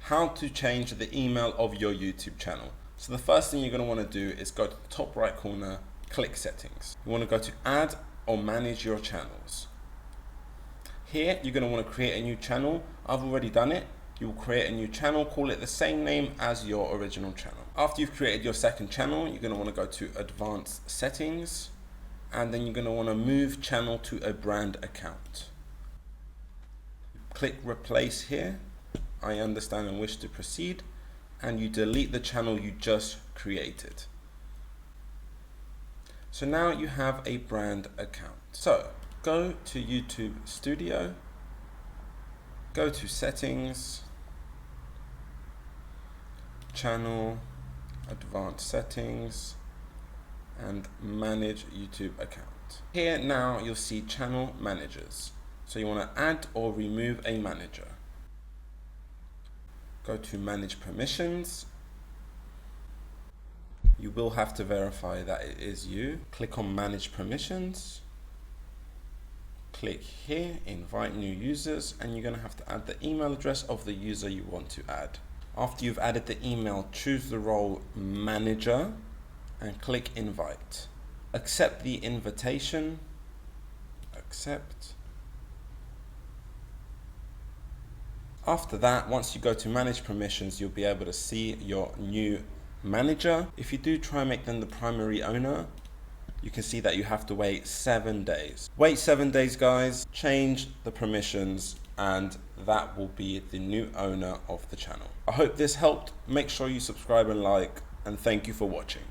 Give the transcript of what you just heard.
how to change the email of your YouTube channel. So the first thing you're going to want to do is go to the top right corner, click settings. You want to go to add or manage your channels. Here you're going to want to create a new channel. I've already done it. You will create a new channel, call it the same name as your original channel. After you've created your second channel, you're going to want to go to advanced settings, and then you're going to want to move channel to a brand account. Click replace here. I understand and wish to proceed, and you delete the channel you just created. So now you have a brand account. So go to YouTube Studio, go to settings, channel, advanced settings, and manage YouTube account. Here now you'll see channel managers. So you want to add or remove a manager. Go to manage permissions. You will have to verify that it is you. Click on manage permissions. Click here, invite new users, and you're going to have to add the email address of the user you want to add. After you've added the email, choose the role manager and click invite. Accept the invitation. Accept. After that, once you go to manage permissions, you'll be able to see your new manager. If you do try and make them the primary owner, you can see that you have to wait 7 days. Wait 7 days, guys, change the permissions, and that will be the new owner of the channel. I hope this helped. Make sure you subscribe and like, and thank you for watching.